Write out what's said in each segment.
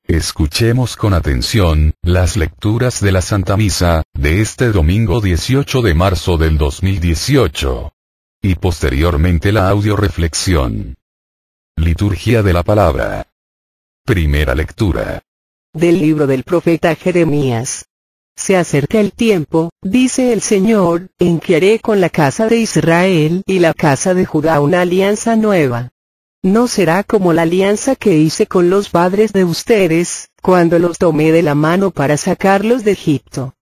Escuchemos con atención, las lecturas de la Santa Misa, de este domingo 18 de marzo del 2018. Y posteriormente la audioreflexión. Liturgia de la Palabra. Primera lectura. Del libro del profeta Jeremías. Se acerca el tiempo, dice el Señor, en que haré con la casa de Israel y la casa de Judá una alianza nueva. No será como la alianza que hice con los padres de ustedes, cuando los tomé de la mano para sacarlos de Egipto.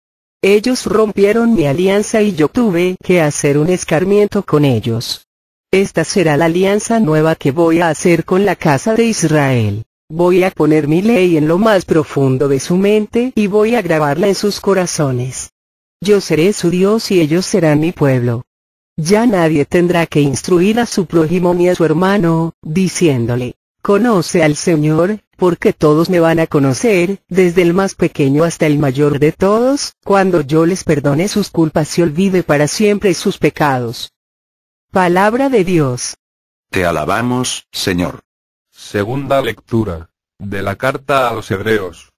Ellos rompieron mi alianza y yo tuve que hacer un escarmiento con ellos. Esta será la alianza nueva que voy a hacer con la casa de Israel. Voy a poner mi ley en lo más profundo de su mente y voy a grabarla en sus corazones. Yo seré su Dios y ellos serán mi pueblo. Ya nadie tendrá que instruir a su prójimo ni a su hermano, diciéndole, conoce al Señor, porque todos me van a conocer, desde el más pequeño hasta el mayor de todos, cuando yo les perdone sus culpas y olvide para siempre sus pecados. Palabra de Dios. Te alabamos, Señor. Segunda lectura, de la carta a los Hebreos.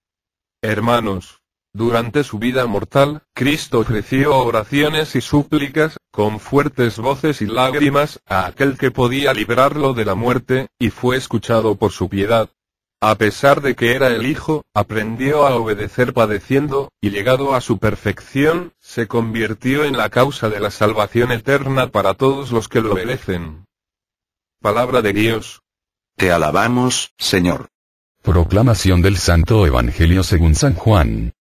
Hermanos, durante su vida mortal, Cristo ofreció oraciones y súplicas, con fuertes voces y lágrimas, a aquel que podía librarlo de la muerte, y fue escuchado por su piedad. A pesar de que era el Hijo, aprendió a obedecer padeciendo, y llegado a su perfección, se convirtió en la causa de la salvación eterna para todos los que lo obedecen. Palabra de Dios. Te alabamos, Señor. Proclamación del Santo Evangelio según San Juan.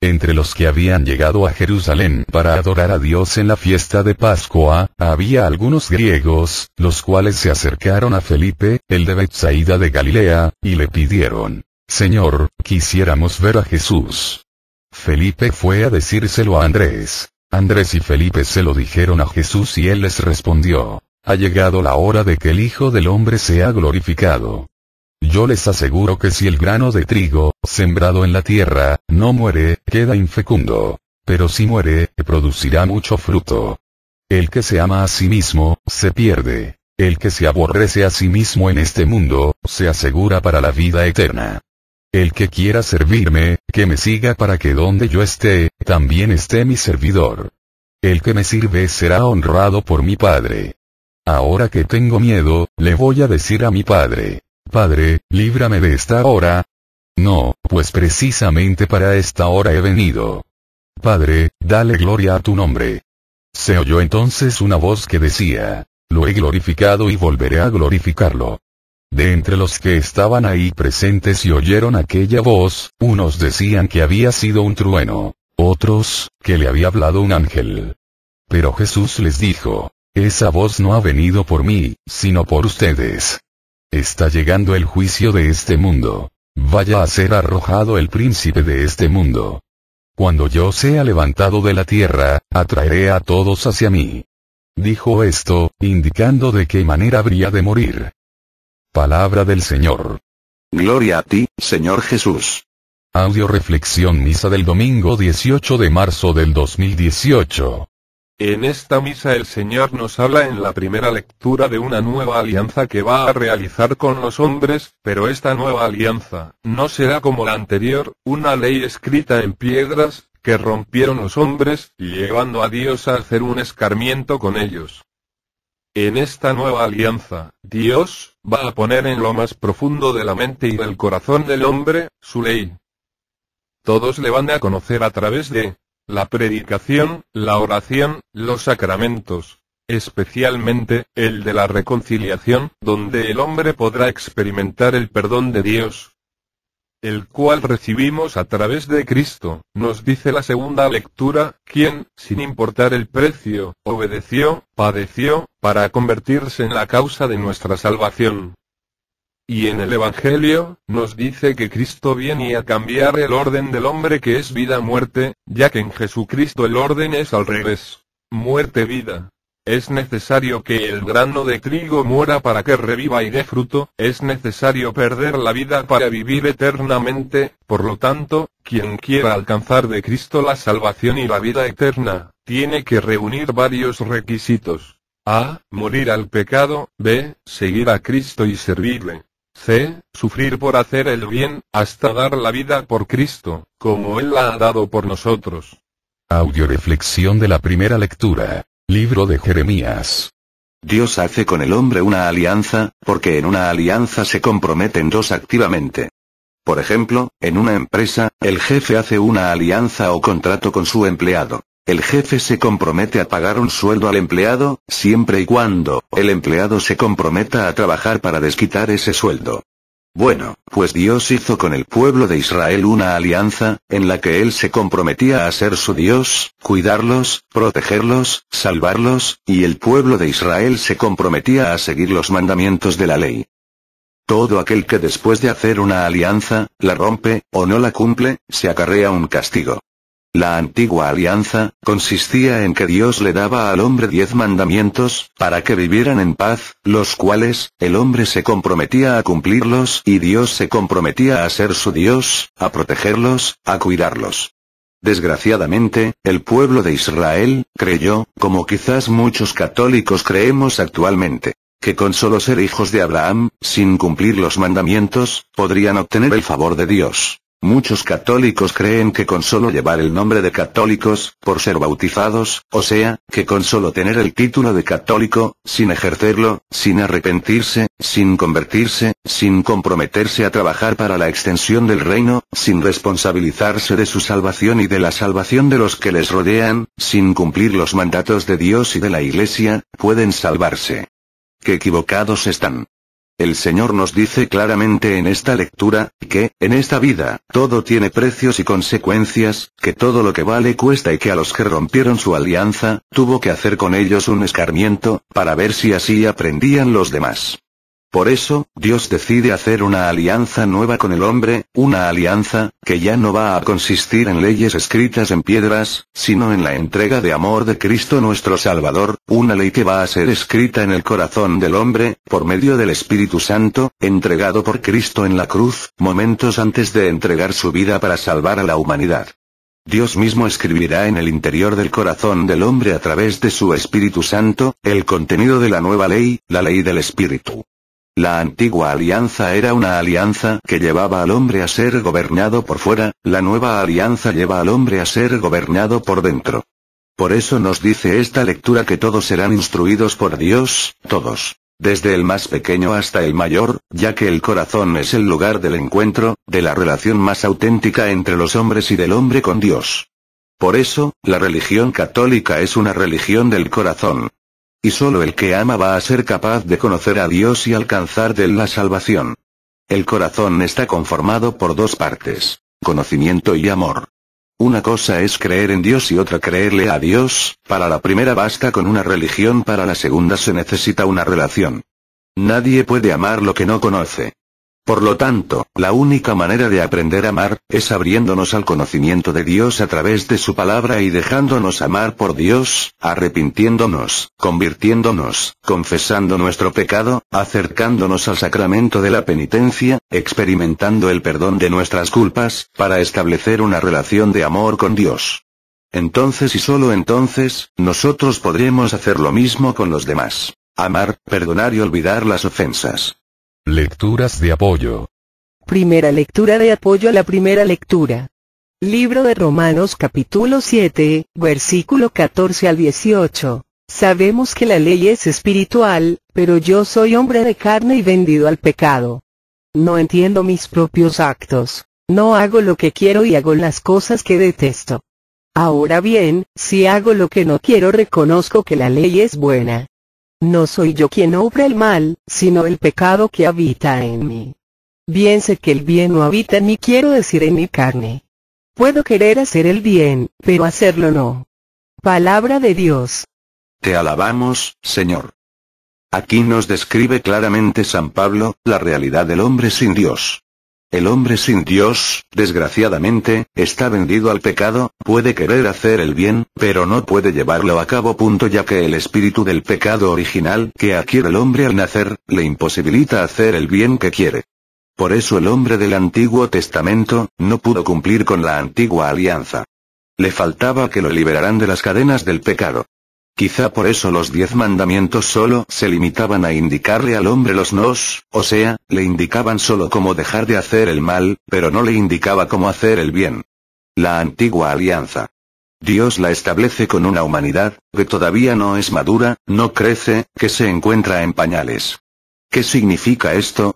Entre los que habían llegado a Jerusalén para adorar a Dios en la fiesta de Pascua, había algunos griegos, los cuales se acercaron a Felipe, el de Betsaida de Galilea, y le pidieron, Señor, quisiéramos ver a Jesús. Felipe fue a decírselo a Andrés. Andrés y Felipe se lo dijeron a Jesús y él les respondió, ha llegado la hora de que el Hijo del Hombre sea glorificado. Yo les aseguro que si el grano de trigo, sembrado en la tierra, no muere, queda infecundo. Pero si muere, producirá mucho fruto. El que se ama a sí mismo, se pierde. El que se aborrece a sí mismo en este mundo, se asegura para la vida eterna. El que quiera servirme, que me siga para que donde yo esté, también esté mi servidor. El que me sirve será honrado por mi Padre. Ahora que tengo miedo, le voy a decir a mi Padre. Padre, líbrame de esta hora. No, pues precisamente para esta hora he venido. Padre, dale gloria a tu nombre. Se oyó entonces una voz que decía, lo he glorificado y volveré a glorificarlo. De entre los que estaban ahí presentes y oyeron aquella voz, unos decían que había sido un trueno, otros, que le había hablado un ángel. Pero Jesús les dijo, esa voz no ha venido por mí, sino por ustedes. Está llegando el juicio de este mundo. Vaya a ser arrojado el príncipe de este mundo. Cuando yo sea levantado de la tierra, atraeré a todos hacia mí. Dijo esto, indicando de qué manera habría de morir. Palabra del Señor. Gloria a ti, Señor Jesús. Audioreflexión Misa del domingo 18 de marzo del 2018. En esta misa el Señor nos habla en la primera lectura de una nueva alianza que va a realizar con los hombres, pero esta nueva alianza no será como la anterior, una ley escrita en piedras, que rompieron los hombres, llevando a Dios a hacer un escarmiento con ellos. En esta nueva alianza, Dios va a poner en lo más profundo de la mente y del corazón del hombre, su ley. Todos le van a conocer a través de la predicación, la oración, los sacramentos, especialmente el de la reconciliación, donde el hombre podrá experimentar el perdón de Dios, el cual recibimos a través de Cristo, nos dice la segunda lectura, quien, sin importar el precio, obedeció, padeció, para convertirse en la causa de nuestra salvación. Y en el Evangelio, nos dice que Cristo viene a cambiar el orden del hombre que es vida-muerte, ya que en Jesucristo el orden es al revés. Muerte-vida. Es necesario que el grano de trigo muera para que reviva y dé fruto, es necesario perder la vida para vivir eternamente, por lo tanto, quien quiera alcanzar de Cristo la salvación y la vida eterna, tiene que reunir varios requisitos. A. Morir al pecado. B. Seguir a Cristo y servirle. C. Sufrir por hacer el bien, hasta dar la vida por Cristo, como Él la ha dado por nosotros. Audioreflexión de la primera lectura. Libro de Jeremías. Dios hace con el hombre una alianza, porque en una alianza se comprometen dos activamente. Por ejemplo, en una empresa, el jefe hace una alianza o contrato con su empleado. El jefe se compromete a pagar un sueldo al empleado, siempre y cuando el empleado se comprometa a trabajar para desquitar ese sueldo. Bueno, pues Dios hizo con el pueblo de Israel una alianza, en la que Él se comprometía a ser su Dios, cuidarlos, protegerlos, salvarlos, y el pueblo de Israel se comprometía a seguir los mandamientos de la ley. Todo aquel que después de hacer una alianza, la rompe, o no la cumple, se acarrea un castigo. La antigua alianza, consistía en que Dios le daba al hombre 10 mandamientos, para que vivieran en paz, los cuales, el hombre se comprometía a cumplirlos y Dios se comprometía a ser su Dios, a protegerlos, a cuidarlos. Desgraciadamente, el pueblo de Israel, creyó, como quizás muchos católicos creemos actualmente, que con solo ser hijos de Abraham, sin cumplir los mandamientos, podrían obtener el favor de Dios. Muchos católicos creen que con solo llevar el nombre de católicos, por ser bautizados, o sea, que con solo tener el título de católico, sin ejercerlo, sin arrepentirse, sin convertirse, sin comprometerse a trabajar para la extensión del reino, sin responsabilizarse de su salvación y de la salvación de los que les rodean, sin cumplir los mandatos de Dios y de la Iglesia, pueden salvarse. ¡Qué equivocados están! El Señor nos dice claramente en esta lectura, que, en esta vida, todo tiene precios y consecuencias, que todo lo que vale cuesta y que a los que rompieron su alianza, tuvo que hacer con ellos un escarmiento, para ver si así aprendían los demás. Por eso, Dios decide hacer una alianza nueva con el hombre, una alianza, que ya no va a consistir en leyes escritas en piedras, sino en la entrega de amor de Cristo nuestro Salvador, una ley que va a ser escrita en el corazón del hombre, por medio del Espíritu Santo, entregado por Cristo en la cruz, momentos antes de entregar su vida para salvar a la humanidad. Dios mismo escribirá en el interior del corazón del hombre a través de su Espíritu Santo, el contenido de la nueva ley, la ley del Espíritu. La antigua alianza era una alianza que llevaba al hombre a ser gobernado por fuera, la nueva alianza lleva al hombre a ser gobernado por dentro. Por eso nos dice esta lectura que todos serán instruidos por Dios, todos, desde el más pequeño hasta el mayor, ya que el corazón es el lugar del encuentro, de la relación más auténtica entre los hombres y del hombre con Dios. Por eso, la religión católica es una religión del corazón. Y solo el que ama va a ser capaz de conocer a Dios y alcanzar de él la salvación. El corazón está conformado por dos partes, conocimiento y amor. Una cosa es creer en Dios y otra creerle a Dios, para la primera basta con una religión, para la segunda se necesita una relación. Nadie puede amar lo que no conoce. Por lo tanto, la única manera de aprender a amar, es abriéndonos al conocimiento de Dios a través de su palabra y dejándonos amar por Dios, arrepintiéndonos, convirtiéndonos, confesando nuestro pecado, acercándonos al sacramento de la penitencia, experimentando el perdón de nuestras culpas, para establecer una relación de amor con Dios. Entonces y solo entonces, nosotros podremos hacer lo mismo con los demás. Amar, perdonar y olvidar las ofensas. Lecturas de apoyo. Primera lectura de apoyo a la primera lectura. Libro de Romanos capítulo 7, versículo 14 al 18. Sabemos que la ley es espiritual, pero yo soy hombre de carne y vendido al pecado. No entiendo mis propios actos. No hago lo que quiero y hago las cosas que detesto. Ahora bien, si hago lo que no quiero, reconozco que la ley es buena. No soy yo quien obra el mal, sino el pecado que habita en mí. Bien sé que el bien no habita en mí, quiero decir en mi carne. Puedo querer hacer el bien, pero hacerlo no. Palabra de Dios. Te alabamos, Señor. Aquí nos describe claramente San Pablo, la realidad del hombre sin Dios. El hombre sin Dios, desgraciadamente, está vendido al pecado, puede querer hacer el bien, pero no puede llevarlo a cabo. Ya que el espíritu del pecado original que adquiere el hombre al nacer, le imposibilita hacer el bien que quiere. Por eso el hombre del Antiguo Testamento, no pudo cumplir con la antigua alianza. Le faltaba que lo liberaran de las cadenas del pecado. Quizá por eso los 10 mandamientos solo se limitaban a indicarle al hombre los nos, o sea, le indicaban solo cómo dejar de hacer el mal, pero no le indicaba cómo hacer el bien. La antigua alianza. Dios la establece con una humanidad, que todavía no es madura, no crece, que se encuentra en pañales. ¿Qué significa esto?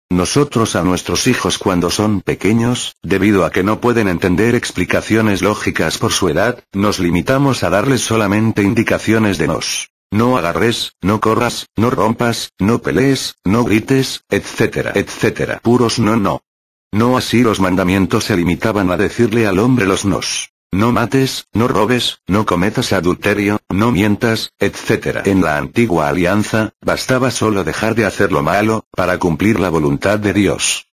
Nosotros a nuestros hijos cuando son pequeños, debido a que no pueden entender explicaciones lógicas por su edad, nos limitamos a darles solamente indicaciones de nos. No agarres, no corras, no rompas, no pelees, no grites, etcétera, etcétera. Puros no. No así los mandamientos se limitaban a decirle al hombre los nos. No mates, no robes, no cometas adulterio, no mientas, etc. En la antigua alianza, bastaba solo dejar de hacer lo malo, para cumplir la voluntad de Dios.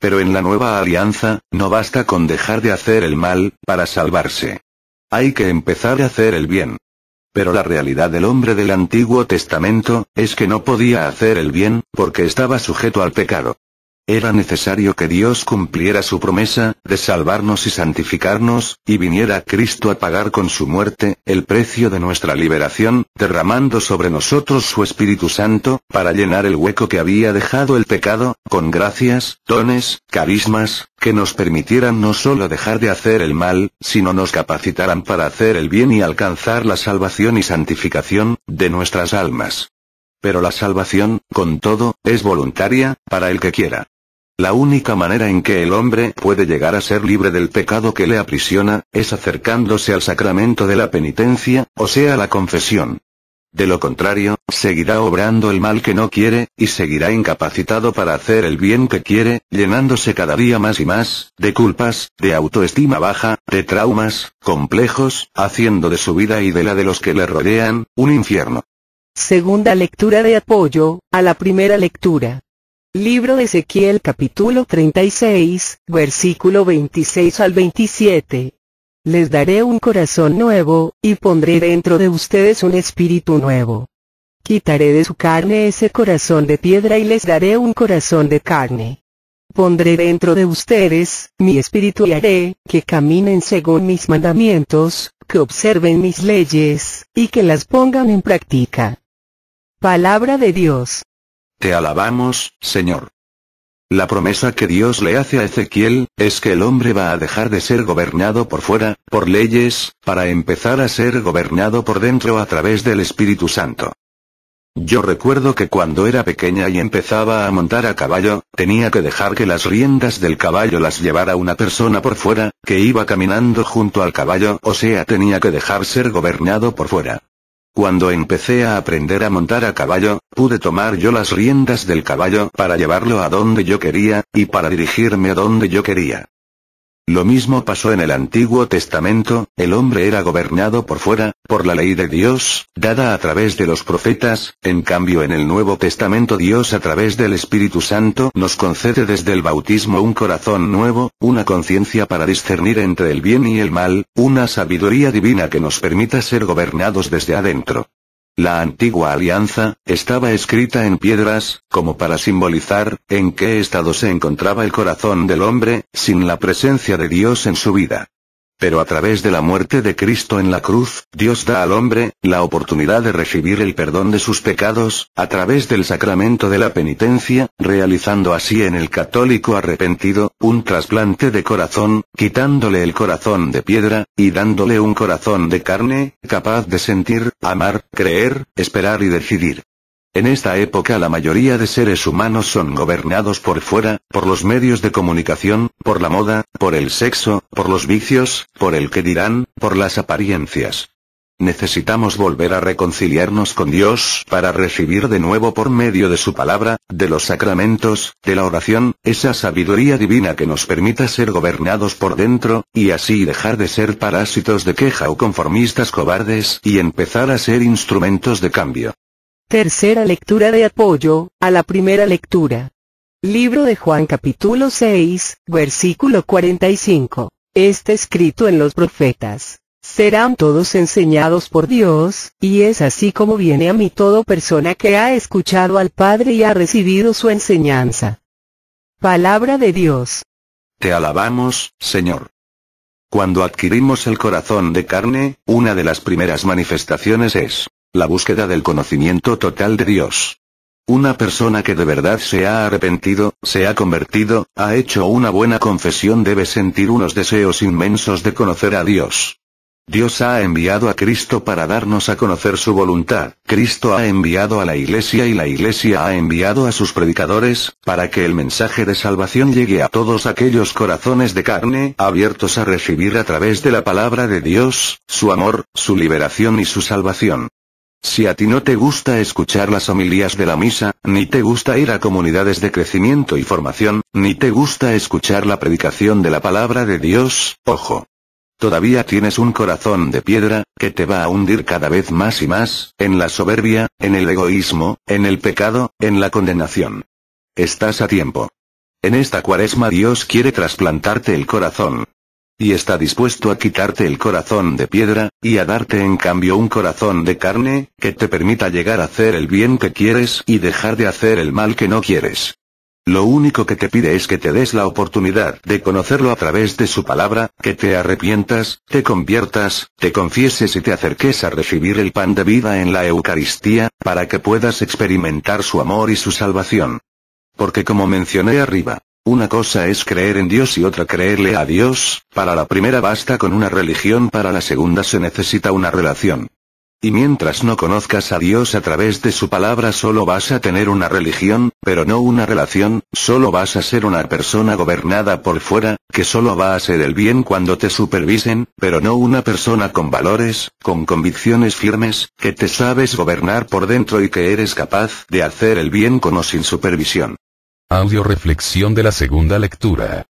Pero en la nueva alianza, no basta con dejar de hacer el mal, para salvarse. Hay que empezar a hacer el bien. Pero la realidad del hombre del Antiguo Testamento, es que no podía hacer el bien, porque estaba sujeto al pecado. Era necesario que Dios cumpliera su promesa, de salvarnos y santificarnos, y viniera Cristo a pagar con su muerte, el precio de nuestra liberación, derramando sobre nosotros su Espíritu Santo, para llenar el hueco que había dejado el pecado, con gracias, dones, carismas, que nos permitieran no solo dejar de hacer el mal, sino nos capacitaran para hacer el bien y alcanzar la salvación y santificación, de nuestras almas. Pero la salvación, con todo, es voluntaria, para el que quiera. La única manera en que el hombre puede llegar a ser libre del pecado que le aprisiona, es acercándose al sacramento de la penitencia, o sea la confesión. De lo contrario, seguirá obrando el mal que no quiere, y seguirá incapacitado para hacer el bien que quiere, llenándose cada día más y más, de culpas, de autoestima baja, de traumas, complejos, haciendo de su vida y de la de los que le rodean, un infierno. Segunda lectura de apoyo, a la primera lectura. Libro de Ezequiel capítulo 36, versículo 26 al 27. Les daré un corazón nuevo, y pondré dentro de ustedes un espíritu nuevo. Quitaré de su carne ese corazón de piedra y les daré un corazón de carne. Pondré dentro de ustedes mi espíritu y haré que caminen según mis mandamientos, que observen mis leyes, y que las pongan en práctica. Palabra de Dios. Te alabamos, Señor. La promesa que Dios le hace a Ezequiel, es que el hombre va a dejar de ser gobernado por fuera, por leyes, para empezar a ser gobernado por dentro a través del Espíritu Santo. Yo recuerdo que cuando era pequeña y empezaba a montar a caballo, tenía que dejar que las riendas del caballo las llevara una persona por fuera, que iba caminando junto al caballo, o sea tenía que dejar ser gobernado por fuera. Cuando empecé a aprender a montar a caballo, pude tomar yo las riendas del caballo para llevarlo a donde yo quería, y para dirigirme a donde yo quería. Lo mismo pasó en el Antiguo Testamento, el hombre era gobernado por fuera, por la ley de Dios, dada a través de los profetas, en cambio en el Nuevo Testamento Dios a través del Espíritu Santo nos concede desde el bautismo un corazón nuevo, una conciencia para discernir entre el bien y el mal, una sabiduría divina que nos permita ser gobernados desde adentro. La antigua alianza, estaba escrita en piedras, como para simbolizar, en qué estado se encontraba el corazón del hombre, sin la presencia de Dios en su vida. Pero a través de la muerte de Cristo en la cruz, Dios da al hombre, la oportunidad de recibir el perdón de sus pecados, a través del sacramento de la penitencia, realizando así en el católico arrepentido, un trasplante de corazón, quitándole el corazón de piedra, y dándole un corazón de carne, capaz de sentir, amar, creer, esperar y decidir. En esta época la mayoría de seres humanos son gobernados por fuera, por los medios de comunicación, por la moda, por el sexo, por los vicios, por el que dirán, por las apariencias. Necesitamos volver a reconciliarnos con Dios para recibir de nuevo por medio de su palabra, de los sacramentos, de la oración, esa sabiduría divina que nos permita ser gobernados por dentro, y así dejar de ser parásitos de queja o conformistas cobardes y empezar a ser instrumentos de cambio. Tercera lectura de apoyo, a la primera lectura. Libro de Juan capítulo 6, versículo 45. Está escrito en los profetas: serán todos enseñados por Dios, y es así como viene a mí toda persona que ha escuchado al Padre y ha recibido su enseñanza. Palabra de Dios. Te alabamos, Señor. Cuando adquirimos el corazón de carne, una de las primeras manifestaciones es la búsqueda del conocimiento total de Dios. Una persona que de verdad se ha arrepentido, se ha convertido, ha hecho una buena confesión debe sentir unos deseos inmensos de conocer a Dios. Dios ha enviado a Cristo para darnos a conocer su voluntad. Cristo ha enviado a la Iglesia y la Iglesia ha enviado a sus predicadores, para que el mensaje de salvación llegue a todos aquellos corazones de carne, abiertos a recibir a través de la palabra de Dios, su amor, su liberación y su salvación. Si a ti no te gusta escuchar las homilías de la misa, ni te gusta ir a comunidades de crecimiento y formación, ni te gusta escuchar la predicación de la palabra de Dios, ojo. Todavía tienes un corazón de piedra, que te va a hundir cada vez más y más, en la soberbia, en el egoísmo, en el pecado, en la condenación. Estás a tiempo. En esta Cuaresma Dios quiere trasplantarte el corazón. Y está dispuesto a quitarte el corazón de piedra, y a darte en cambio un corazón de carne, que te permita llegar a hacer el bien que quieres y dejar de hacer el mal que no quieres. Lo único que te pide es que te des la oportunidad de conocerlo a través de su palabra, que te arrepientas, te conviertas, te confieses y te acerques a recibir el pan de vida en la Eucaristía, para que puedas experimentar su amor y su salvación. Porque como mencioné arriba, una cosa es creer en Dios y otra creerle a Dios, para la primera basta con una religión, para la segunda se necesita una relación. Y mientras no conozcas a Dios a través de su palabra solo vas a tener una religión, pero no una relación, solo vas a ser una persona gobernada por fuera, que solo va a hacer el bien cuando te supervisen, pero no una persona con valores, con convicciones firmes, que te sabes gobernar por dentro y que eres capaz de hacer el bien con o sin supervisión. Audio reflexión de la segunda lectura.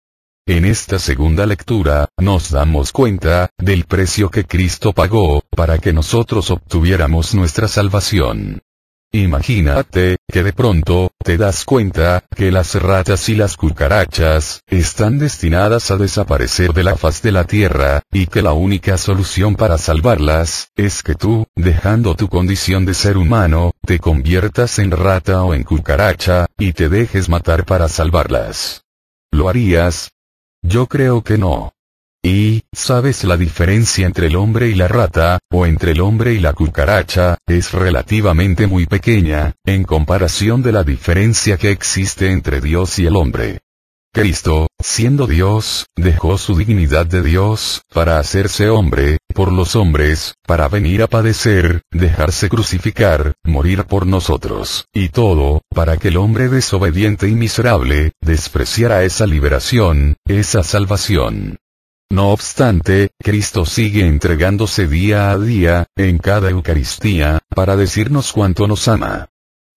En esta segunda lectura, nos damos cuenta del precio que Cristo pagó, para que nosotros obtuviéramos nuestra salvación. Imagínate, que de pronto, te das cuenta, que las ratas y las cucarachas, están destinadas a desaparecer de la faz de la tierra, y que la única solución para salvarlas, es que tú, dejando tu condición de ser humano, te conviertas en rata o en cucaracha, y te dejes matar para salvarlas. ¿Lo harías? Yo creo que no. Y, ¿sabes la diferencia entre el hombre y la rata, o entre el hombre y la cucaracha? Es relativamente muy pequeña, en comparación de la diferencia que existe entre Dios y el hombre. Cristo, siendo Dios, dejó su dignidad de Dios, para hacerse hombre, por los hombres, para venir a padecer, dejarse crucificar, morir por nosotros, y todo, para que el hombre desobediente y miserable, despreciara esa liberación, esa salvación. No obstante, Cristo sigue entregándose día a día, en cada Eucaristía, para decirnos cuánto nos ama.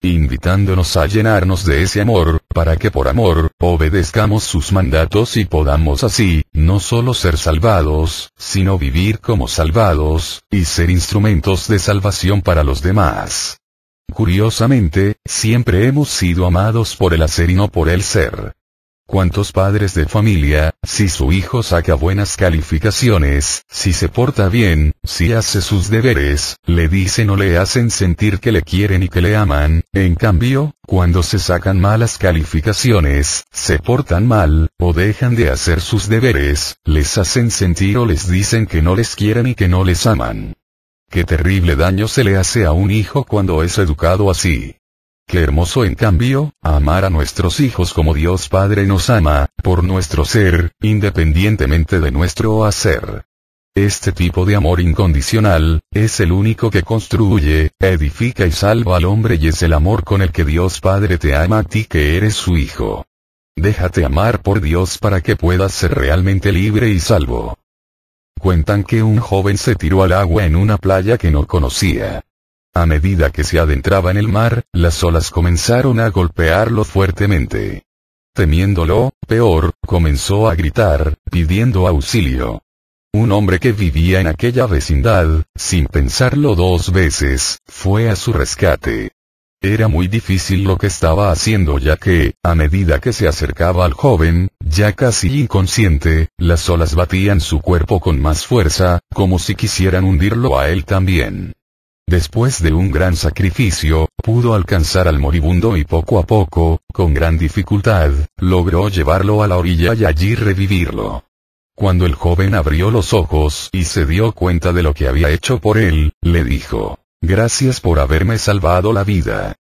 Invitándonos a llenarnos de ese amor, para que por amor, obedezcamos sus mandatos y podamos así, no solo ser salvados, sino vivir como salvados, y ser instrumentos de salvación para los demás. Curiosamente, siempre hemos sido amados por el hacer y no por el ser. ¿Cuántos padres de familia, si su hijo saca buenas calificaciones, si se porta bien, si hace sus deberes, le dicen o le hacen sentir que le quieren y que le aman? En cambio, cuando se sacan malas calificaciones, se portan mal, o dejan de hacer sus deberes, les hacen sentir o les dicen que no les quieren y que no les aman. Qué terrible daño se le hace a un hijo cuando es educado así. Qué hermoso en cambio, amar a nuestros hijos como Dios Padre nos ama, por nuestro ser, independientemente de nuestro hacer. Este tipo de amor incondicional, es el único que construye, edifica y salva al hombre y es el amor con el que Dios Padre te ama a ti que eres su hijo. Déjate amar por Dios para que puedas ser realmente libre y salvo. Cuentan que un joven se tiró al agua en una playa que no conocía. A medida que se adentraba en el mar, las olas comenzaron a golpearlo fuertemente. Temiéndolo, peor, comenzó a gritar, pidiendo auxilio. Un hombre que vivía en aquella vecindad, sin pensarlo dos veces, fue a su rescate. Era muy difícil lo que estaba haciendo ya que, a medida que se acercaba al joven, ya casi inconsciente, las olas batían su cuerpo con más fuerza, como si quisieran hundirlo a él también. Después de un gran sacrificio, pudo alcanzar al moribundo y poco a poco, con gran dificultad, logró llevarlo a la orilla y allí revivirlo. Cuando el joven abrió los ojos y se dio cuenta de lo que había hecho por él, le dijo: «Gracias por haberme salvado la vida.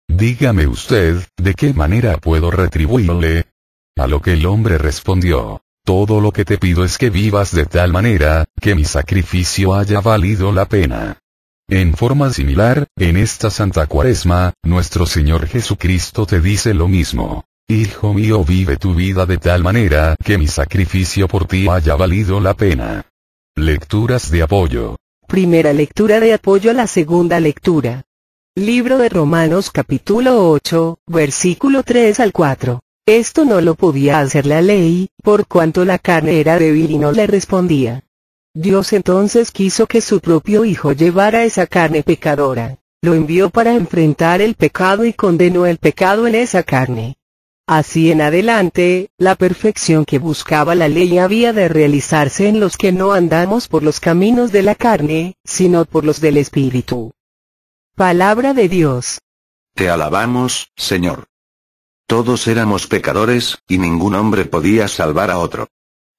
Dígame usted, ¿de qué manera puedo retribuirle?». A lo que el hombre respondió: «Todo lo que te pido es que vivas de tal manera, que mi sacrificio haya valido la pena». En forma similar, en esta Santa Cuaresma, nuestro Señor Jesucristo te dice lo mismo: «Hijo mío, vive tu vida de tal manera que mi sacrificio por ti haya valido la pena». Lecturas de apoyo. Primera lectura de apoyo a la segunda lectura. Libro de Romanos capítulo 8, versículo 3 al 4. Esto no lo podía hacer la ley, por cuanto la carne era débil y no le respondía. Dios entonces quiso que su propio Hijo llevara esa carne pecadora. Lo envió para enfrentar el pecado y condenó el pecado en esa carne. Así en adelante, la perfección que buscaba la ley había de realizarse en los que no andamos por los caminos de la carne, sino por los del Espíritu. Palabra de Dios. Te alabamos, Señor. Todos éramos pecadores, y ningún hombre podía salvar a otro.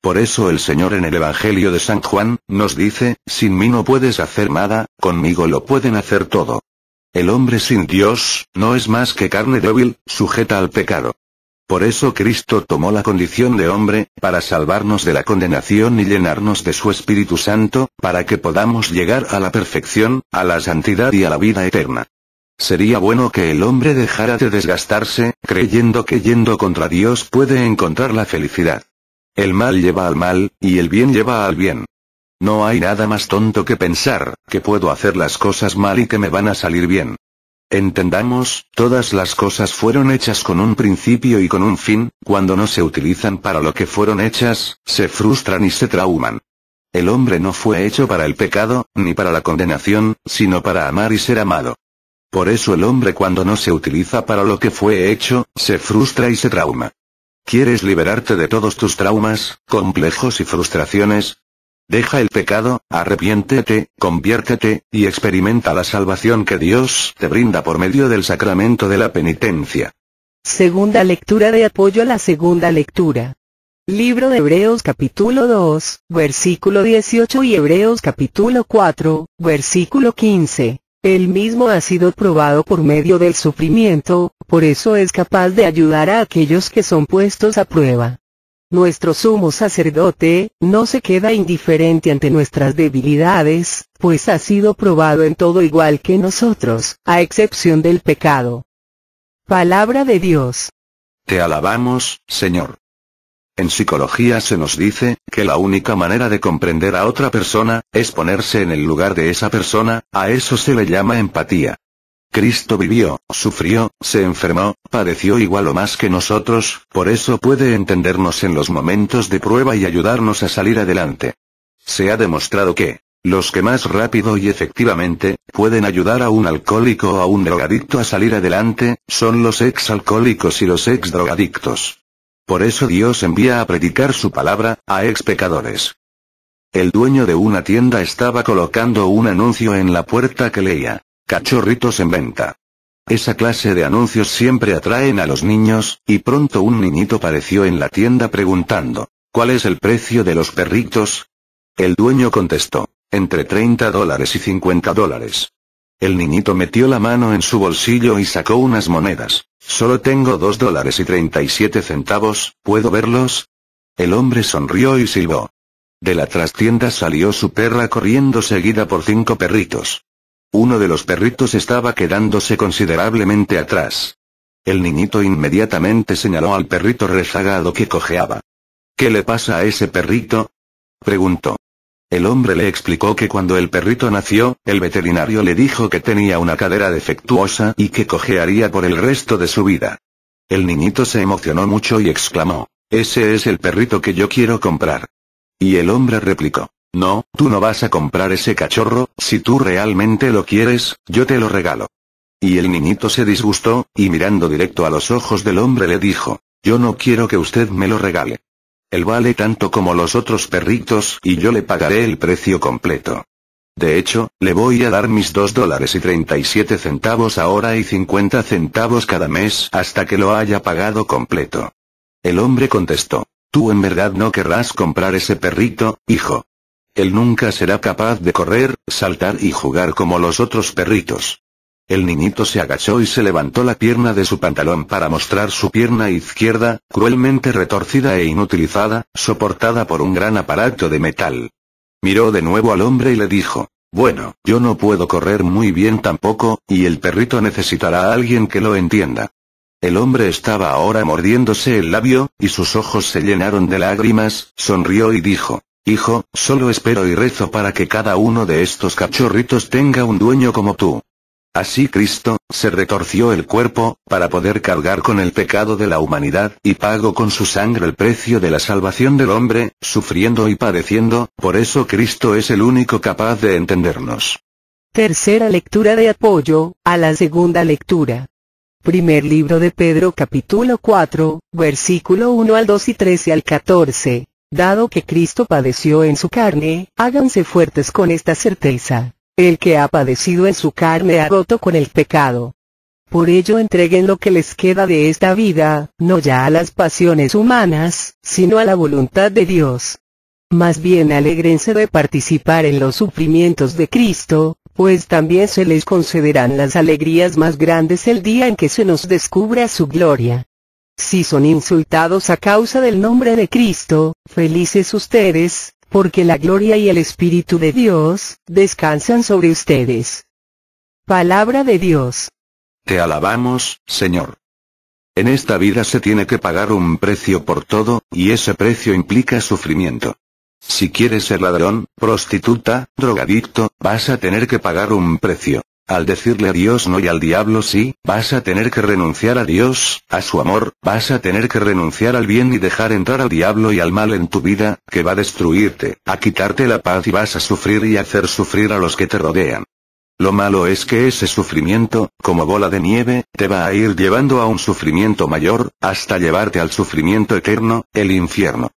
Por eso el Señor en el Evangelio de San Juan, nos dice: «Sin mí no puedes hacer nada, conmigo lo pueden hacer todo». El hombre sin Dios, no es más que carne débil, sujeta al pecado. Por eso Cristo tomó la condición de hombre, para salvarnos de la condenación y llenarnos de su Espíritu Santo, para que podamos llegar a la perfección, a la santidad y a la vida eterna. Sería bueno que el hombre dejara de desgastarse, creyendo que yendo contra Dios puede encontrar la felicidad. El mal lleva al mal, y el bien lleva al bien. No hay nada más tonto que pensar, que puedo hacer las cosas mal y que me van a salir bien. Entendamos, todas las cosas fueron hechas con un principio y con un fin. Cuando no se utilizan para lo que fueron hechas, se frustran y se trauman. El hombre no fue hecho para el pecado, ni para la condenación, sino para amar y ser amado. Por eso el hombre, cuando no se utiliza para lo que fue hecho, se frustra y se trauma. ¿Quieres liberarte de todos tus traumas, complejos y frustraciones? Deja el pecado, arrepiéntete, conviértete, y experimenta la salvación que Dios te brinda por medio del sacramento de la penitencia. Segunda lectura de apoyo a la segunda lectura. Libro de Hebreos capítulo 2, versículo 18 y Hebreos capítulo 4, versículo 15. Él mismo ha sido probado por medio del sufrimiento, por eso es capaz de ayudar a aquellos que son puestos a prueba. Nuestro sumo sacerdote, no se queda indiferente ante nuestras debilidades, pues ha sido probado en todo igual que nosotros, a excepción del pecado. Palabra de Dios. Te alabamos, Señor. En psicología se nos dice, que la única manera de comprender a otra persona, es ponerse en el lugar de esa persona, a eso se le llama empatía. Cristo vivió, sufrió, se enfermó, padeció igual o más que nosotros, por eso puede entendernos en los momentos de prueba y ayudarnos a salir adelante. Se ha demostrado que, los que más rápido y efectivamente, pueden ayudar a un alcohólico o a un drogadicto a salir adelante, son los ex-alcohólicos y los ex-drogadictos. Por eso Dios envía a predicar su palabra, a ex-pecadores. El dueño de una tienda estaba colocando un anuncio en la puerta que leía: «Cachorritos en venta». Esa clase de anuncios siempre atraen a los niños, y pronto un niñito apareció en la tienda preguntando: «¿Cuál es el precio de los perritos?». El dueño contestó: «Entre $30 y $50». El niñito metió la mano en su bolsillo y sacó unas monedas. «Solo tengo $2.37, ¿puedo verlos?». El hombre sonrió y silbó. De la trastienda salió su perra corriendo seguida por 5 perritos. Uno de los perritos estaba quedándose considerablemente atrás. El niñito inmediatamente señaló al perrito rezagado que cojeaba. «¿Qué le pasa a ese perrito?», preguntó. El hombre le explicó que cuando el perrito nació, el veterinario le dijo que tenía una cadera defectuosa y que cojearía por el resto de su vida. El niñito se emocionó mucho y exclamó: «Ese es el perrito que yo quiero comprar». Y el hombre replicó: «No, tú no vas a comprar ese cachorro, si tú realmente lo quieres, yo te lo regalo». Y el niñito se disgustó, y mirando directo a los ojos del hombre le dijo: «Yo no quiero que usted me lo regale. Él vale tanto como los otros perritos y yo le pagaré el precio completo. De hecho, le voy a dar mis $2.37 ahora y 50 centavos cada mes hasta que lo haya pagado completo». El hombre contestó: Tú en verdad no querrás comprar ese perrito, hijo. Él nunca será capaz de correr, saltar y jugar como los otros perritos. El niñito se agachó y se levantó la pierna de su pantalón para mostrar su pierna izquierda, cruelmente retorcida e inutilizada, soportada por un gran aparato de metal. Miró de nuevo al hombre y le dijo: bueno, yo no puedo correr muy bien tampoco, y el perrito necesitará a alguien que lo entienda. El hombre estaba ahora mordiéndose el labio, y sus ojos se llenaron de lágrimas, sonrió y dijo: hijo, solo espero y rezo para que cada uno de estos cachorritos tenga un dueño como tú. Así Cristo, se retorció el cuerpo, para poder cargar con el pecado de la humanidad, y pagó con su sangre el precio de la salvación del hombre, sufriendo y padeciendo, por eso Cristo es el único capaz de entendernos. Tercera lectura de apoyo, a la segunda lectura. Primer libro de Pedro capítulo 4, versículo 1 al 2 y 13 al 14. Dado que Cristo padeció en su carne, háganse fuertes con esta certeza. El que ha padecido en su carne ha roto con el pecado. Por ello entreguen lo que les queda de esta vida, no ya a las pasiones humanas, sino a la voluntad de Dios. Más bien alégrense de participar en los sufrimientos de Cristo, pues también se les concederán las alegrías más grandes el día en que se nos descubra su gloria. Si son insultados a causa del nombre de Cristo, felices ustedes, porque la gloria y el Espíritu de Dios descansan sobre ustedes. Palabra de Dios. Te alabamos, Señor. En esta vida se tiene que pagar un precio por todo, y ese precio implica sufrimiento. Si quieres ser ladrón, prostituta, drogadicto, vas a tener que pagar un precio. Al decirle a Dios no y al diablo sí, vas a tener que renunciar a Dios, a su amor, vas a tener que renunciar al bien y dejar entrar al diablo y al mal en tu vida, que va a destruirte, a quitarte la paz y vas a sufrir y hacer sufrir a los que te rodean. Lo malo es que ese sufrimiento, como bola de nieve, te va a ir llevando a un sufrimiento mayor, hasta llevarte al sufrimiento eterno, el infierno.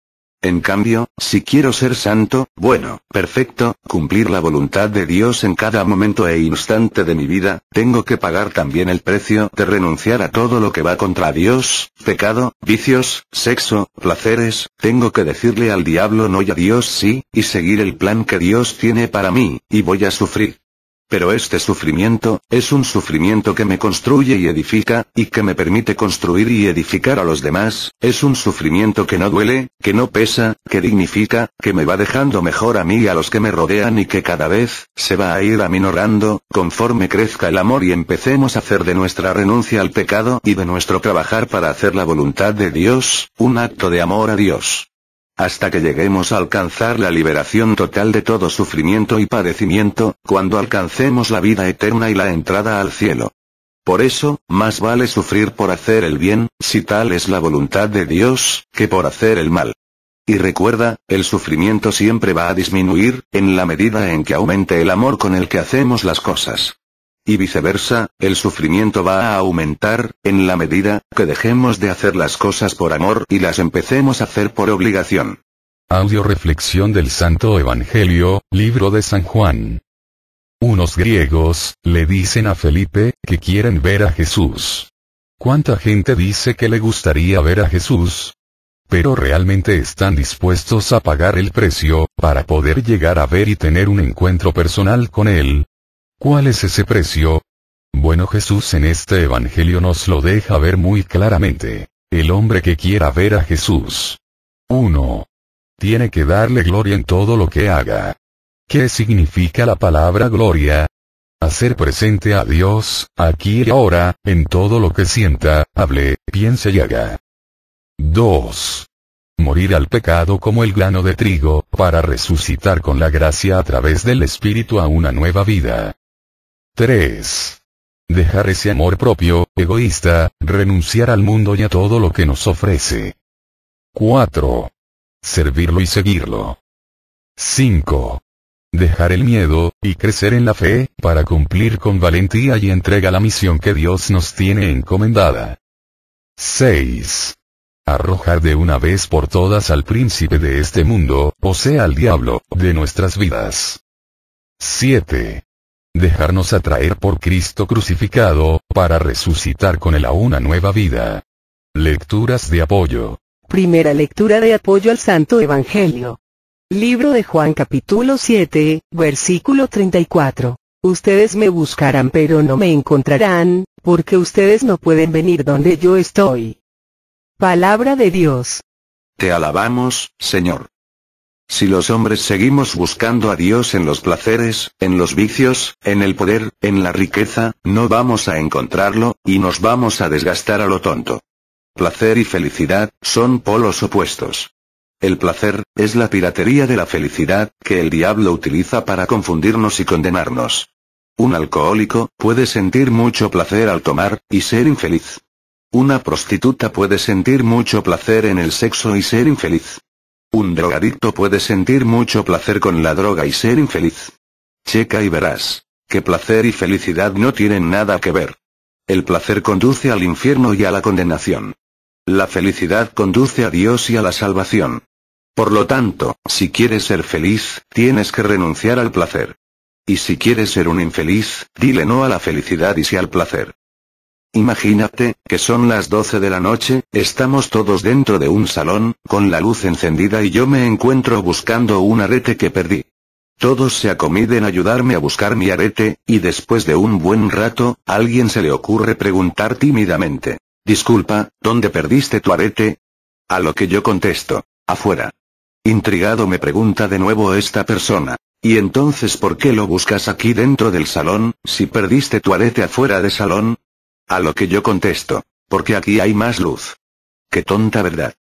En cambio, si quiero ser santo, bueno, perfecto, cumplir la voluntad de Dios en cada momento e instante de mi vida, tengo que pagar también el precio de renunciar a todo lo que va contra Dios, pecado, vicios, sexo, placeres, tengo que decirle al diablo no y a Dios sí, y seguir el plan que Dios tiene para mí, y voy a sufrir. Pero este sufrimiento, es un sufrimiento que me construye y edifica, y que me permite construir y edificar a los demás, es un sufrimiento que no duele, que no pesa, que dignifica, que me va dejando mejor a mí y a los que me rodean y que cada vez, se va a ir aminorando, conforme crezca el amor y empecemos a hacer de nuestra renuncia al pecado y de nuestro trabajar para hacer la voluntad de Dios, un acto de amor a Dios. Hasta que lleguemos a alcanzar la liberación total de todo sufrimiento y padecimiento, cuando alcancemos la vida eterna y la entrada al cielo. Por eso, más vale sufrir por hacer el bien, si tal es la voluntad de Dios, que por hacer el mal. Y recuerda, el sufrimiento siempre va a disminuir, en la medida en que aumente el amor con el que hacemos las cosas. Y viceversa, el sufrimiento va a aumentar, en la medida que dejemos de hacer las cosas por amor y las empecemos a hacer por obligación. Audio reflexión del Santo Evangelio, libro de San Juan. Unos griegos, le dicen a Felipe, que quieren ver a Jesús. ¿Cuánta gente dice que le gustaría ver a Jesús? Pero realmente están dispuestos a pagar el precio, para poder llegar a ver y tener un encuentro personal con Él. ¿Cuál es ese precio? Bueno, Jesús en este Evangelio nos lo deja ver muy claramente. El hombre que quiera ver a Jesús. 1. Tiene que darle gloria en todo lo que haga. ¿Qué significa la palabra gloria? Hacer presente a Dios, aquí y ahora, en todo lo que sienta, hable, piense y haga. 2. Morir al pecado como el grano de trigo, para resucitar con la gracia a través del Espíritu a una nueva vida. 3. Dejar ese amor propio, egoísta, renunciar al mundo y a todo lo que nos ofrece. 4. Servirlo y seguirlo. 5. Dejar el miedo, y crecer en la fe, para cumplir con valentía y entrega la misión que Dios nos tiene encomendada. 6. Arrojar de una vez por todas al príncipe de este mundo, o sea al diablo, de nuestras vidas. 7. Dejarnos atraer por Cristo crucificado, para resucitar con Él a una nueva vida. Lecturas de apoyo. Primera lectura de apoyo al Santo Evangelio. Libro de Juan capítulo 7, versículo 34. Ustedes me buscarán pero no me encontrarán, porque ustedes no pueden venir donde yo estoy. Palabra de Dios. Te alabamos, Señor. Si los hombres seguimos buscando a Dios en los placeres, en los vicios, en el poder, en la riqueza, no vamos a encontrarlo, y nos vamos a desgastar a lo tonto. Placer y felicidad son polos opuestos. El placer es la piratería de la felicidad, que el diablo utiliza para confundirnos y condenarnos. Un alcohólico puede sentir mucho placer al tomar, y ser infeliz. Una prostituta puede sentir mucho placer en el sexo y ser infeliz. Un drogadicto puede sentir mucho placer con la droga y ser infeliz. Checa y verás que placer y felicidad no tienen nada que ver. El placer conduce al infierno y a la condenación. La felicidad conduce a Dios y a la salvación. Por lo tanto, si quieres ser feliz, tienes que renunciar al placer. Y si quieres ser un infeliz, dile no a la felicidad y sí al placer. Imagínate, que son las 12 de la noche, estamos todos dentro de un salón, con la luz encendida y yo me encuentro buscando un arete que perdí. Todos se acomiden a ayudarme a buscar mi arete, y después de un buen rato, a alguien se le ocurre preguntar tímidamente: disculpa, ¿dónde perdiste tu arete? A lo que yo contesto: afuera. Intrigado me pregunta de nuevo esta persona: ¿y entonces por qué lo buscas aquí dentro del salón, si perdiste tu arete afuera del salón? A lo que yo contesto: porque aquí hay más luz. Qué tonta verdad.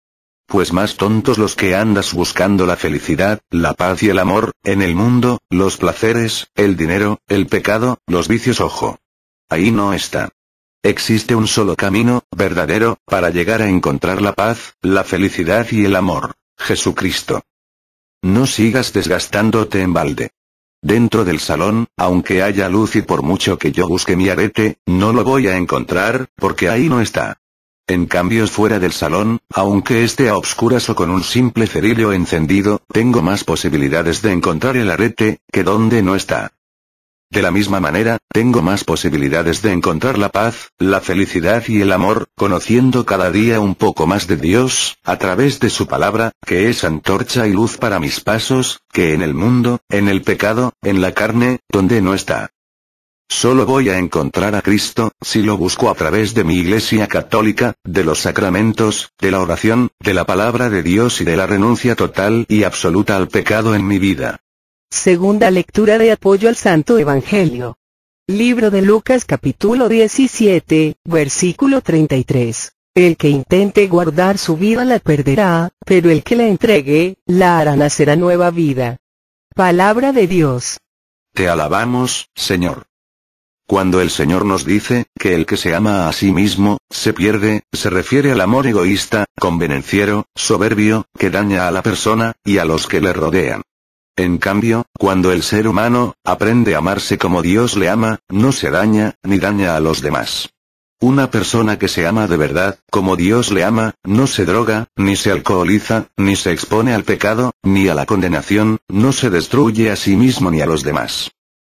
Pues más tontos los que andas buscando la felicidad, la paz y el amor, en el mundo, los placeres, el dinero, el pecado, los vicios. Ojo. Ahí no está. Existe un solo camino, verdadero, para llegar a encontrar la paz, la felicidad y el amor: Jesucristo. No sigas desgastándote en balde. Dentro del salón, aunque haya luz y por mucho que yo busque mi arete, no lo voy a encontrar, porque ahí no está. En cambio fuera del salón, aunque esté a obscuras o con un simple cerillo encendido, tengo más posibilidades de encontrar el arete, que donde no está. De la misma manera, tengo más posibilidades de encontrar la paz, la felicidad y el amor, conociendo cada día un poco más de Dios, a través de su palabra, que es antorcha y luz para mis pasos, que en el mundo, en el pecado, en la carne, donde no está. Solo voy a encontrar a Cristo, si lo busco a través de mi Iglesia católica, de los sacramentos, de la oración, de la palabra de Dios y de la renuncia total y absoluta al pecado en mi vida. Segunda lectura de apoyo al Santo Evangelio. Libro de Lucas capítulo 17, versículo 33. El que intente guardar su vida la perderá, pero el que la entregue, la hará nacer a nueva vida. Palabra de Dios. Te alabamos, Señor. Cuando el Señor nos dice que el que se ama a sí mismo, se pierde, se refiere al amor egoísta, convenenciero, soberbio, que daña a la persona, y a los que le rodean. En cambio, cuando el ser humano aprende a amarse como Dios le ama, no se daña, ni daña a los demás. Una persona que se ama de verdad, como Dios le ama, no se droga, ni se alcoholiza, ni se expone al pecado, ni a la condenación, no se destruye a sí mismo ni a los demás.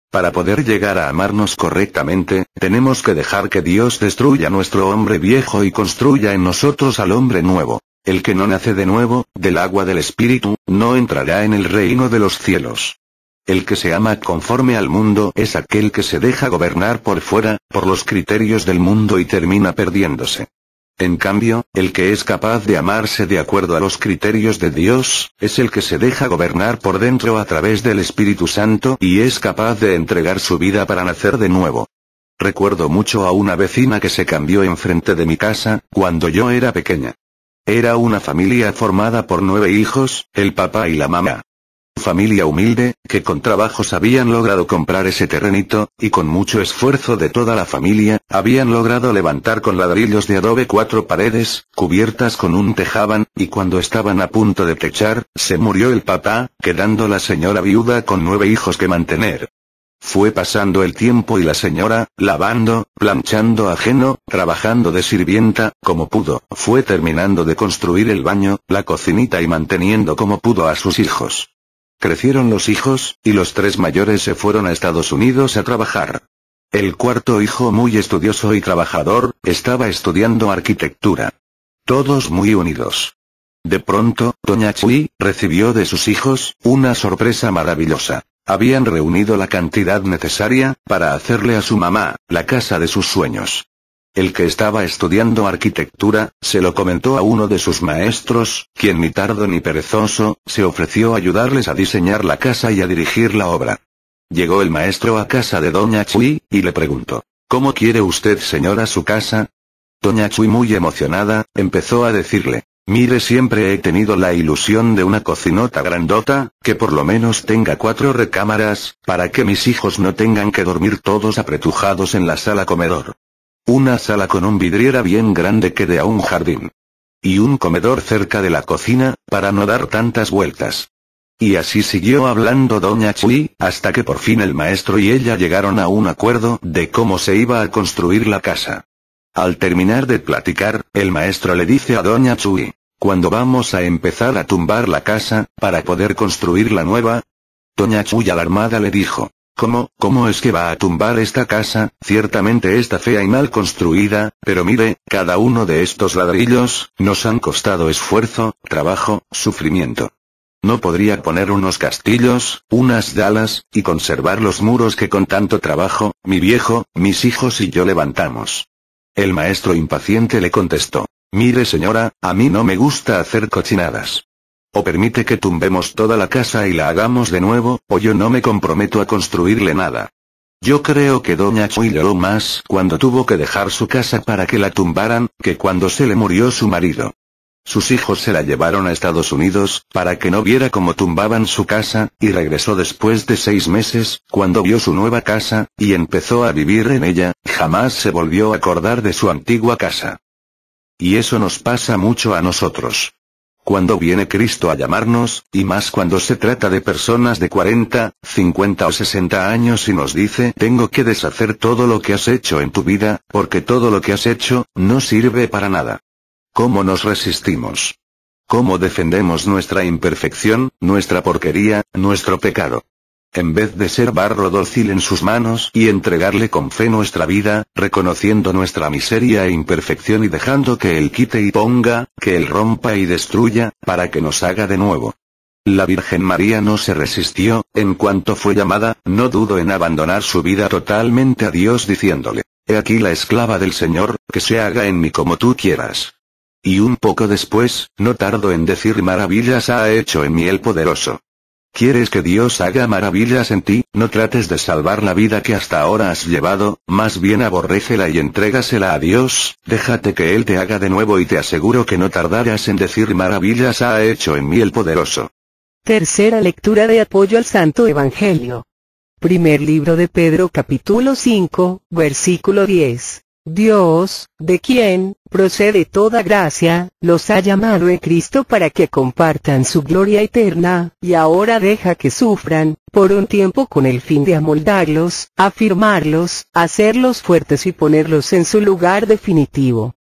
Para poder llegar a amarnos correctamente, tenemos que dejar que Dios destruya nuestro hombre viejo y construya en nosotros al hombre nuevo. El que no nace de nuevo, del agua del Espíritu, no entrará en el reino de los cielos. El que se ama conforme al mundo es aquel que se deja gobernar por fuera, por los criterios del mundo y termina perdiéndose. En cambio, el que es capaz de amarse de acuerdo a los criterios de Dios, es el que se deja gobernar por dentro a través del Espíritu Santo y es capaz de entregar su vida para nacer de nuevo. Recuerdo mucho a una vecina que se cambió enfrente de mi casa, cuando yo era pequeña. Era una familia formada por 9 hijos, el papá y la mamá. Familia humilde, que con trabajos habían logrado comprar ese terrenito, y con mucho esfuerzo de toda la familia, habían logrado levantar con ladrillos de adobe 4 paredes, cubiertas con un tejaban, y cuando estaban a punto de techar, se murió el papá, quedando la señora viuda con 9 hijos que mantener. Fue pasando el tiempo y la señora, lavando, planchando ajeno, trabajando de sirvienta, como pudo, fue terminando de construir el baño, la cocinita y manteniendo como pudo a sus hijos. Crecieron los hijos, y los 3 mayores se fueron a Estados Unidos a trabajar. El 4º hijo, muy estudioso y trabajador, estaba estudiando arquitectura. Todos muy unidos. De pronto, doña Chui recibió de sus hijos una sorpresa maravillosa. Habían reunido la cantidad necesaria para hacerle a su mamá la casa de sus sueños. El que estaba estudiando arquitectura, se lo comentó a uno de sus maestros, quien ni tardo ni perezoso, se ofreció a ayudarles a diseñar la casa y a dirigir la obra. Llegó el maestro a casa de doña Chui, y le preguntó: ¿Cómo quiere usted, señora, su casa? Doña Chui, muy emocionada, empezó a decirle: mire, siempre he tenido la ilusión de una cocinota grandota, que por lo menos tenga 4 recámaras, para que mis hijos no tengan que dormir todos apretujados en la sala comedor. Una sala con un vidriera bien grande que dé a un jardín. Y un comedor cerca de la cocina, para no dar tantas vueltas. Y así siguió hablando doña Chui, hasta que por fin el maestro y ella llegaron a un acuerdo de cómo se iba a construir la casa. Al terminar de platicar, el maestro le dice a doña Chui: ¿cuándo vamos a empezar a tumbar la casa, para poder construir la nueva? Doña Chui, alarmada, le dijo: ¿Cómo es que va a tumbar esta casa? Ciertamente está fea y mal construida, pero mire, cada uno de estos ladrillos, nos han costado esfuerzo, trabajo, sufrimiento. ¿No podría poner unos castillos, unas dalas, y conservar los muros que con tanto trabajo, mi viejo, mis hijos y yo levantamos? El maestro impaciente le contestó: mire, señora, a mí no me gusta hacer cochinadas. O permite que tumbemos toda la casa y la hagamos de nuevo, o yo no me comprometo a construirle nada. Yo creo que doña Chui lloró más cuando tuvo que dejar su casa para que la tumbaran, que cuando se le murió su marido. Sus hijos se la llevaron a Estados Unidos, para que no viera cómo tumbaban su casa, y regresó después de 6 meses, cuando vio su nueva casa, y empezó a vivir en ella. Jamás se volvió a acordar de su antigua casa. Y eso nos pasa mucho a nosotros. Cuando viene Cristo a llamarnos, y más cuando se trata de personas de 40, 50 o 60 años, y nos dice: tengo que deshacer todo lo que has hecho en tu vida, porque todo lo que has hecho, no sirve para nada. ¿Cómo nos resistimos? ¿Cómo defendemos nuestra imperfección, nuestra porquería, nuestro pecado? En vez de ser barro dócil en sus manos y entregarle con fe nuestra vida, reconociendo nuestra miseria e imperfección y dejando que Él quite y ponga, que Él rompa y destruya, para que nos haga de nuevo. La Virgen María no se resistió, en cuanto fue llamada, no dudó en abandonar su vida totalmente a Dios, diciéndole: he aquí la esclava del Señor, que se haga en mí como tú quieras. Y un poco después, no tardó en decir: maravillas ha hecho en mí el poderoso. ¿Quieres que Dios haga maravillas en ti? No trates de salvar la vida que hasta ahora has llevado, más bien aborrécela y entrégasela a Dios, déjate que Él te haga de nuevo y te aseguro que no tardarás en decir: maravillas ha hecho en mí el poderoso. Tercera lectura de apoyo al Santo Evangelio. Primer libro de Pedro, capítulo 5, versículo 10. Dios, de quien procede toda gracia, los ha llamado en Cristo para que compartan su gloria eterna, y ahora deja que sufran, por un tiempo, con el fin de amoldarlos, afirmarlos, hacerlos fuertes y ponerlos en su lugar definitivo.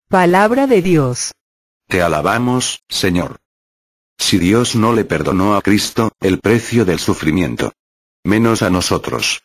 Palabra de Dios. Te alabamos, Señor. Si Dios no le perdonó a Cristo el precio del sufrimiento, menos a nosotros.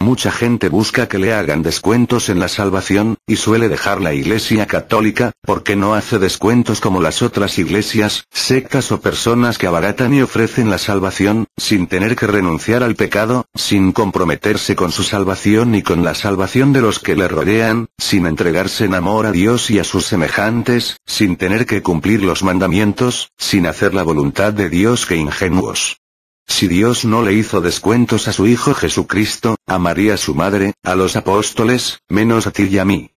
Mucha gente busca que le hagan descuentos en la salvación, y suele dejar la Iglesia Católica, porque no hace descuentos como las otras iglesias, sectas o personas que abaratan y ofrecen la salvación, sin tener que renunciar al pecado, sin comprometerse con su salvación ni con la salvación de los que le rodean, sin entregarse en amor a Dios y a sus semejantes, sin tener que cumplir los mandamientos, sin hacer la voluntad de Dios. ¡Qué ingenuos! Si Dios no le hizo descuentos a su Hijo Jesucristo, a María su madre, a los apóstoles, menos a ti y a mí.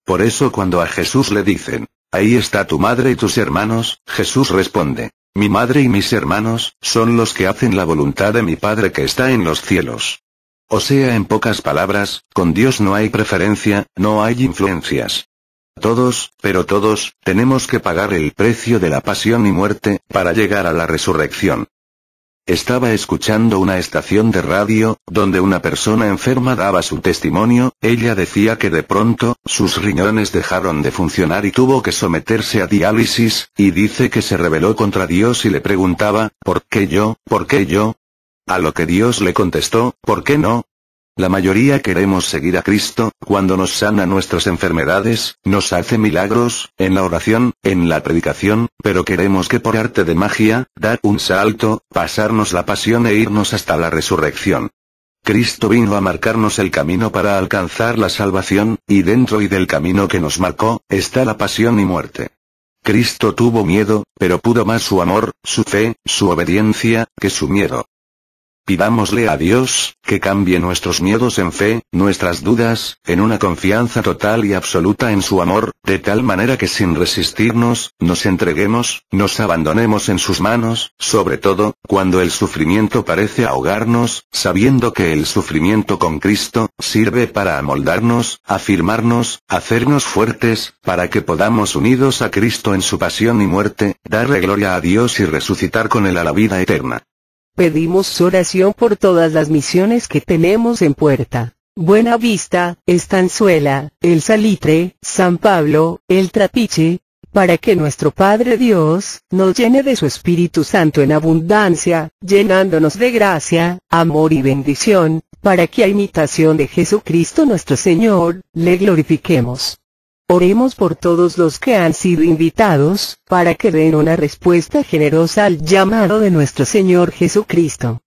Por eso cuando a Jesús le dicen: ahí está tu madre y tus hermanos, Jesús responde: mi madre y mis hermanos, son los que hacen la voluntad de mi Padre que está en los cielos. O sea, en pocas palabras, con Dios no hay preferencia, no hay influencias. Todos, pero todos, tenemos que pagar el precio de la pasión y muerte, para llegar a la resurrección. Estaba escuchando una estación de radio, donde una persona enferma daba su testimonio. Ella decía que de pronto, sus riñones dejaron de funcionar y tuvo que someterse a diálisis, y dice que se rebeló contra Dios y le preguntaba: ¿por qué yo? ¿Por qué yo? A lo que Dios le contestó: ¿por qué no? La mayoría queremos seguir a Cristo, cuando nos sana nuestras enfermedades, nos hace milagros, en la oración, en la predicación, pero queremos que por arte de magia, dar un salto, pasarnos la pasión e irnos hasta la resurrección. Cristo vino a marcarnos el camino para alcanzar la salvación, y dentro y del camino que nos marcó, está la pasión y muerte. Cristo tuvo miedo, pero pudo más su amor, su fe, su obediencia, que su miedo. Pidámosle a Dios, que cambie nuestros miedos en fe, nuestras dudas, en una confianza total y absoluta en su amor, de tal manera que sin resistirnos, nos entreguemos, nos abandonemos en sus manos, sobre todo, cuando el sufrimiento parece ahogarnos, sabiendo que el sufrimiento con Cristo, sirve para amoldarnos, afirmarnos, hacernos fuertes, para que podamos unidos a Cristo en su pasión y muerte, darle gloria a Dios y resucitar con él a la vida eterna. Pedimos oración por todas las misiones que tenemos en puerta. Buena Vista, Estanzuela, El Salitre, San Pablo, El Trapiche, para que nuestro Padre Dios, nos llene de su Espíritu Santo en abundancia, llenándonos de gracia, amor y bendición, para que a imitación de Jesucristo nuestro Señor, le glorifiquemos. Oremos por todos los que han sido invitados, para que den una respuesta generosa al llamado de nuestro Señor Jesucristo.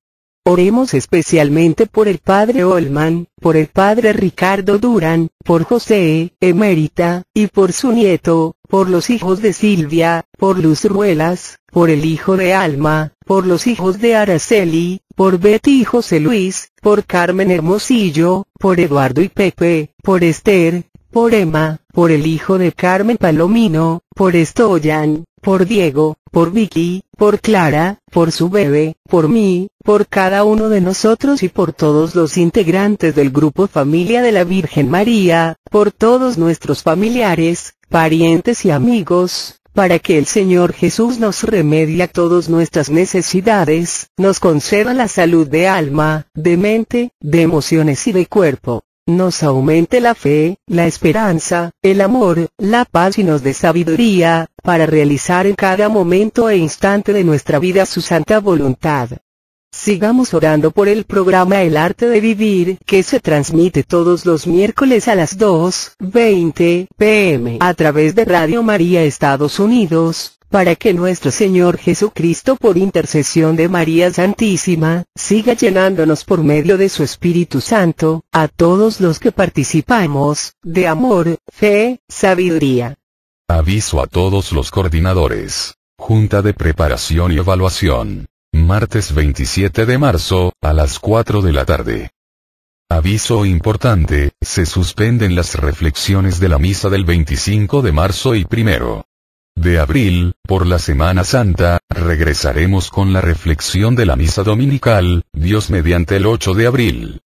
Oremos especialmente por el Padre Olman, por el Padre Ricardo Durán, por José, emérita, y por su nieto, por los hijos de Silvia, por Luz Ruelas, por el hijo de Alma, por los hijos de Araceli, por Betty y José Luis, por Carmen Hermosillo, por Eduardo y Pepe, por Esther, por Emma, por el hijo de Carmen Palomino, por Estoyan, por Diego, por Vicky, por Clara, por su bebé, por mí, por cada uno de nosotros y por todos los integrantes del grupo Familia de la Virgen María, por todos nuestros familiares, parientes y amigos, para que el Señor Jesús nos remedie a todas nuestras necesidades, nos conceda la salud de alma, de mente, de emociones y de cuerpo. Nos aumente la fe, la esperanza, el amor, la paz y nos dé sabiduría, para realizar en cada momento e instante de nuestra vida su santa voluntad. Sigamos orando por el programa El Arte de Vivir, que se transmite todos los miércoles a las 2:20 p.m. a través de Radio María Estados Unidos, para que nuestro Señor Jesucristo por intercesión de María Santísima, siga llenándonos por medio de su Espíritu Santo, a todos los que participamos, de amor, fe, sabiduría. Aviso a todos los coordinadores. Junta de Preparación y Evaluación. Martes 27 de marzo, a las 4 de la tarde. Aviso importante, se suspenden las reflexiones de la misa del 25 de marzo y 1 de abril, por la Semana Santa, regresaremos con la reflexión de la misa dominical, Dios mediante el 8 de abril.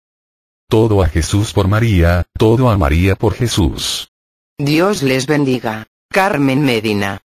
Todo a Jesús por María, todo a María por Jesús. Dios les bendiga. Carmen Medina.